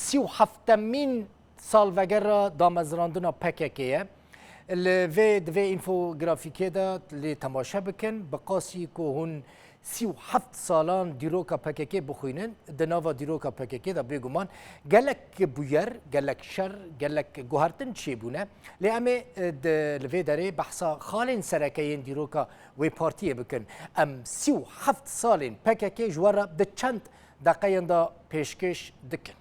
سی و هفتمین سالوگر دامزراندنا پککیه دوی اینفوگرافیکه دا لی تماشا بکن بقاسی که هون 37 سالان دیروکا پککه بخوینن دناوا دیروکا پککه دا بگومان گلک بویر گلک شر گلک گوهرتن چی بونه لی امه لوی داره بحثا خالین سرکین دیروکا وی پارتیه بکن ام 37 سالین پککه جوارا ده چند دقیقه دا پیشکش دکن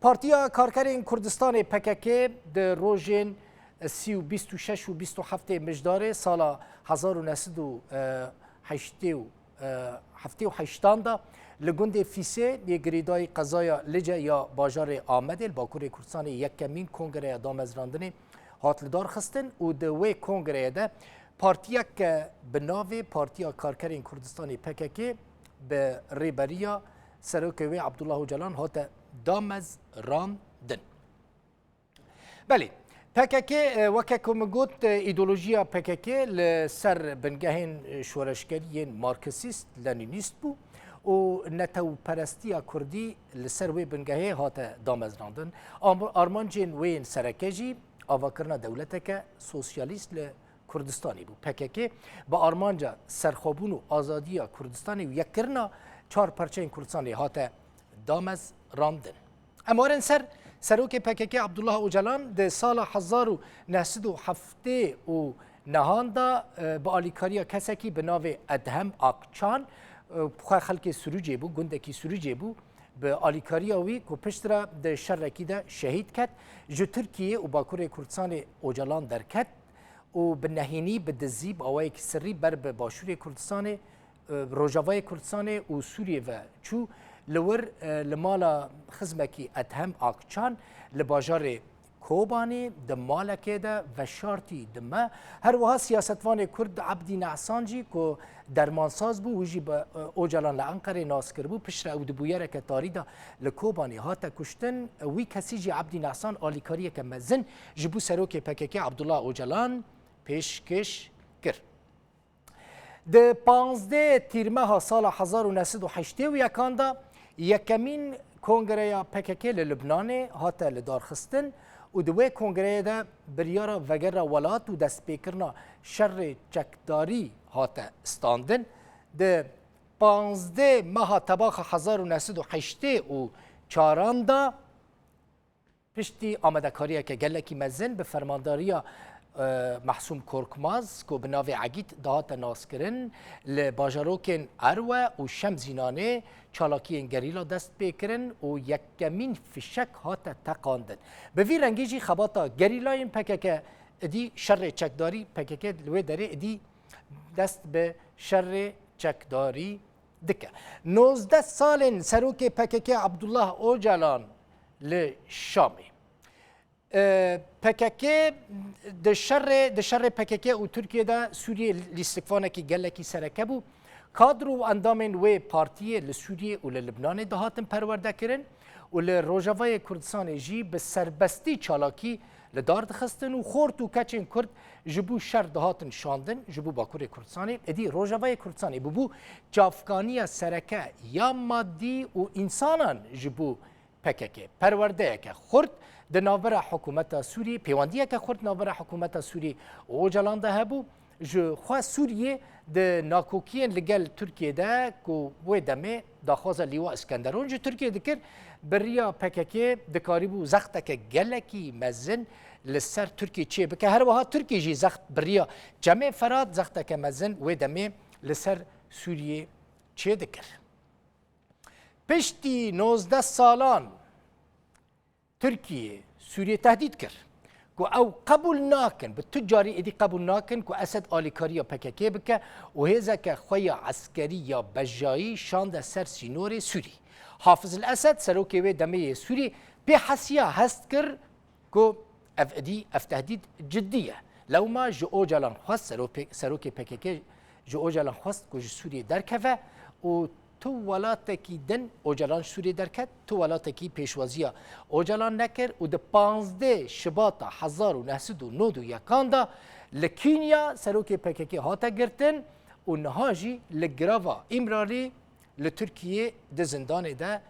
پارتیا کارکرین کردستان پککه ده روژین 26 و 27 مجدار سال 1978 دا لگند فیسه یگریدای قضای لجه یا باجار آمده باکور کردستان یکمین کنگره دامزراندنی هاتلدار خستن و دوی کنگره ده پارتیا که به ناو پارتیا کارکرین کردستان پککه به ریبریا سروکوی عبدالله اوجلان هات دامزراندن. بله پککه وککم گوت ایدولوژیا پککه لسر بنگهین شورشگری مارکسیست لنینیست بو و نتو پرستیا کردی لسر وی بنگهی هات دامزراندن آرمانجین وین سرکجی آواکرنا دولتک سوسیالیست لکردستانی بو پککه با آرمانجا سرخوبون و آزادی کردستانی و یکرنا چهار پرچه کردستانی هات دامزراندن. امارن سروک پککه عبدالله اوجلان ده سال 1907 و نهاندا با آلیکاریا کسکی به ناو ادهم آقچان خلک سروجی بو گندکی سروجی بو به آلیکاریا وی که پشترا ده شرکی ده شهید کد جو ترکیه و باکور کردستان اوجلان در کد و به نهینی به دزیب آوایی که سری بر به باشور کردستان روجاوای کردستان و سوریه و چو لور لمالا خزمکی ادهم آقچان لباجار کوبانی د مالکه ده و شارتی دمه هر وها سیاستوان کرد عبدی نعسانجی که درمانساز بو ویجی با اوجلان لانقره ناس کرد بو پشر او دبویره که تاری ده لکوبانی هاتا کشتن وی کسی جی عبدی نعسان آلیکاریه که مزن جبو سروک پککه عبدالله اوجلان پیشکش کرد. ده 15 تیر ماه سال 1908 و یکاندا یکمین کنگره پککه لبنان هاته لدارخستن و دوی کنگره ده بریارا وگر ولات و دست پیکرنا شر چکداری هاته استاندن ده 15 ماه تباخ 1908 و چاراندا پشتی آمدکاریه که گلکی مزن به فرمانداری محسوم کورکماز که به ناو عگید دهات ناس کرن لباجاروکن اروه و شمزینانه چالاکی گریلا دست بکرن و یکمین فشک هات تقاندن به وی رنگیجی خباتا گریلاین پککه ادی شر چکداری پککه لوی داره ادی دست به شر چکداری دکه 19 سال سروک پککه عبدالله اوجلان لشامی پککه د شر پککه او ترکیه دا سوریه لیستکفانه کی گلکی سرکه بو کادر و اندامین و پارتیه لسوریه و لبنان دهاتن پرورده کرن و لروجاوای کردستان جی به سربستی چالاکی لدار دخستن و خورد و کچین کرد جبو شر دهاتن شاندن جبو باکور کردستانی ادی روجاوای کردستانی ببو جافکانی سرکه یا مادی و انسانان جبو پککه پرورده که خورد د ناوبره حکومت سوریه پیوندیه که خورد ناوبره حکومت سوریه اوجلان ده هبو جو خوا سوریه د ناکوکین لگل ترکیه ده که وی دمه داخواز لیوا اسکندرون جو ترکیه دکر بریا پککه دکاریبو زخته که گلکی مزن لسر ترکیه چیه بکه هر وها ترکیه جی زخت بریا جمع فراد زخته که مزن وی دمه لسر سوریه چیه دکر پشتی 19 سالان ترکیه سوریه تهدید کرد که او قبول ناکن به تجاری ادی قبول ناکن که اسد آلیکاریا پککه بکه و هزا که خوی عسکری یا بجایی شانده سر سینور سوری حافظ الاسد سروکه و دمه سوری به حسیا هست کرد که اف تهدید جدیه لو ما جو اوجلان خواست سروکه پککه جو اوجلان خواست که سوریه درکه و تو ولاتکی دن اوجلان سوریه درکد تو ولاتکی پیشوازیا اوجلان نکر و ده 15 شباط 1991 دا لکینیا سروک پککی هاتا گرتن و نهاجی لگراوا امراری لترکیه ده زندان ده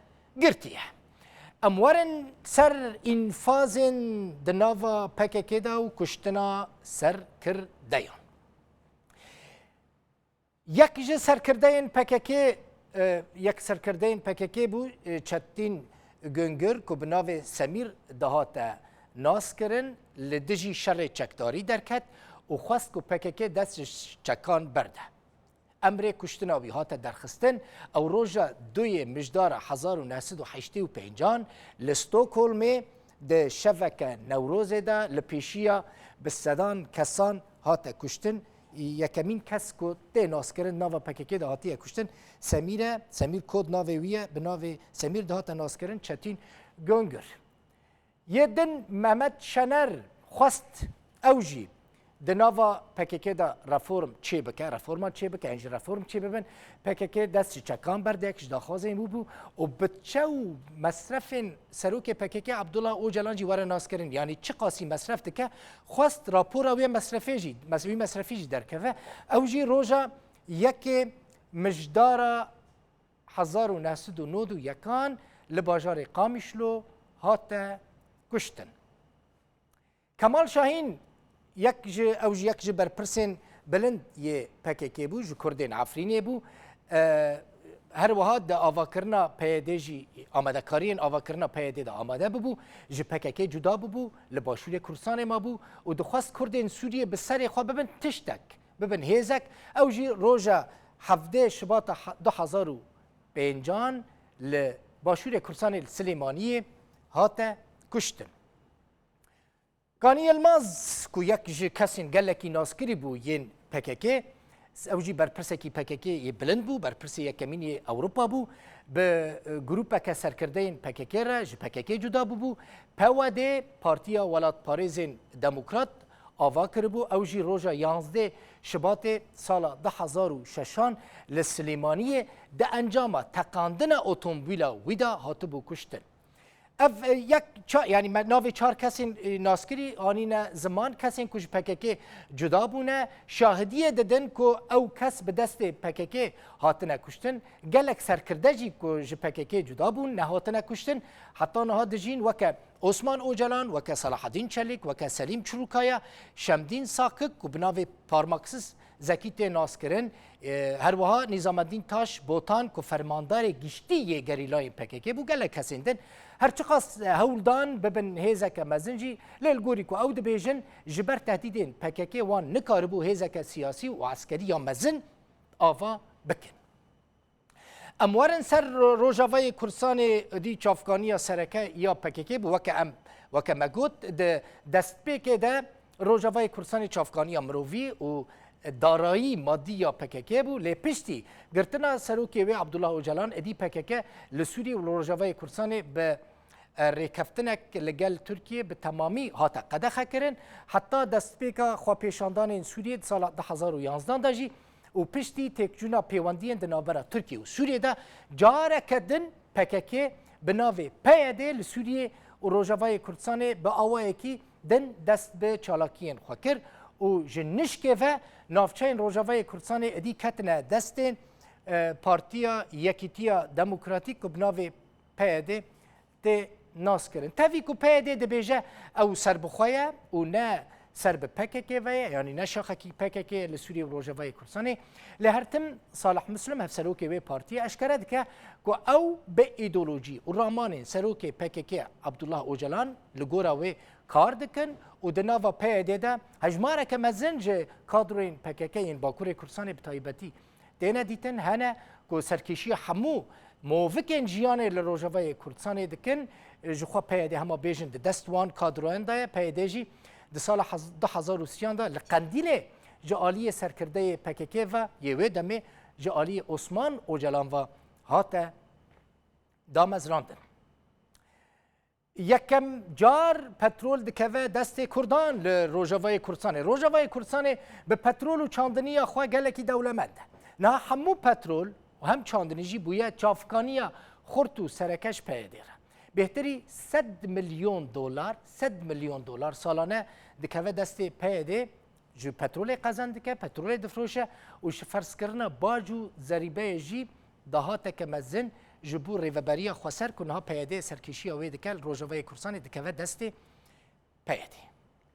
گرتیه امورن سر انفازن دناوا پککی دا و کشتنا سر کردیان یک جه سرکردین پککی یک سرکردین پککی بو چتین گنگر که بناو سمیر دهات ناس کرن لدجی شر چکداری درکت و خواست که پککی دست چکان برده امر کشتناوی هات درخستن او روژا دوی مجدار 1985 لستوکولم ده شبکه نوروز ده لپیشیا بسدان کسان هات کشتن یکمین کس که ده ناس کرن ناو پککی ده هاتی کشتن سمیر کود ناویه به ناو سمیر ده هات ناس کرن چتین گنگر یه دن محمد شنر خواست اوجی د ناوا پککی دا رفرم چی بکه رفرما چی بکه انج رفرم چی ببن پککی دست چکان برده کش داخوازه بو و بچو مصرف سروک پککی عبدالله اوجلان جی واره ناس کرن یعنی چه قاسی مصرف دکه خواست راپور اوی مصرفی جی در که او جی روژا یک مجدار 1991 لباجار قامیشلو هات کشتن کمال شاهین یک جه برپرسین بلند یه پککی بو جو کردین عفرینی بو هر وهاد دا آواکرنا پیاده جی آمده کارین آواکرنا پیاده دا آمده ببو جه پککی جدا ببو لباشور کردستان ما بو و دخواست کردین سوریه به سر خواه ببن تشتک ببن هیزک او جی روژا 17 شباط 2005 لباشور کردستان سلیمانی هات کشتن کانی الماز کو یک جه کسین گلکی ناسکری بو ین پککی او جی برپرسکی پککی یه بلند بو برپرسی یکمین اوروپا بو به گروپا که سرکردین پککی را جه پککی جدا بو پواده پارتیا ولات پاریزین دموکرات آوا کربو او جی روژا 11 شباط سال 2006 لسلیمانی ده انجام تقاندن اتومبیلا ویدا هاتبو کشتن اف یک یعنی ناوی 4 کسین ناسکری آنین زمان کسین کج پککی جدا بونه شاهدیه ددن که او کس به دست پککی هاتنه کشتن گلک سرکرده جی کج پککی جدا بون نه هاتنه کشتن حتی نه دجین وکه عثمان اوجلان وکه صلاح الدین چلیک وکه سلیم چروکایا شمدین ساکک و بناوی پارماکسس زکیت ناسکرن هر وها نظام الدین تاش بوتان که فرماندار گشتی گریلای پککی بو گلک کسیندن هرچی خاص هولدان ببن هیزک مزنجی للگوری که او دبیجن جبر تهدیدین پککی وان نکاربو هیزک سیاسی و عسکری یا مزن آوا بکن اموارن سر روژاوای کردستان دی چافکانی سرکه یا پککی بو وکه مگود دست پیکه ده روژاوای کردستان چافکانی مرووی و دارایی مادی یا پککی بو لپشتی گرتنا سروکی و عبدالله اوجلان ادی پککی لسوری و روژاوای کردستان به ریکفتنک لگل ترکیه به تمامی هاتا قدخه کرن حتی دست پیکا خواه پیشاندان سوریه سال 2011 داجی و پشتی تکجونا پیوندین دنابرا ترکیه و سوریه دا جاره کدن پککی به ناوی پیاده لسوریه و روژاوای کردستان به آوائه کی دن دست به چالاکین خواه کرد و جنشکه و نافچین روژاوای کردستان ادی کتنه دست پارتیا یکیتیا دموکراتیک و بناوی پیاده ده ناس کرن تاوی که پیاده ده بیجه او سر بخواه و نه سر به پککی وی یعنی نه شاخکی پککی لسوری و روژاوای کردستان لهرتم صالح مسلم هف سروکی وی پارتی اشکرد که او به ایدولوژی و رامان سروکی پککی عبدالله اوجلان لگورا وی کار دکن و دناوا پیاده ده هجماره که مزنج کادروین پککی این باکور کردستان بتایبتی دینا دیتن هنه که سرکشی همو موفقین جیانه لروژاوای کردستان دکن جخوا پیاده همه بیجن دستوان کادروان ده پیاده جی ده سال 2030 ده لقندیل جعالی سرکرده پککی و یوه دمه جعالی عثمان اوجلان و هات دامزراندن یکم جار پترول دکوه دست کردان لروژاوای کردستان روژاوای کردستان به پترول و چاندنی خواه گلکی دولمند نه همو پترول و هم چاندنی جی بویه چافکانی خورت و سرکش پیاده را بهتری 100 میلیون دلار سالانه دکوه دست پیاده جو پترول قزند که پترول دفروشه و فرض کردن باجو ضریبه جی دهات که مزن ji bo rêveberiya xweser ku niha peyedê serkêşiya wê dike Rojavayê Kurdistanê dikeve destê peyedê.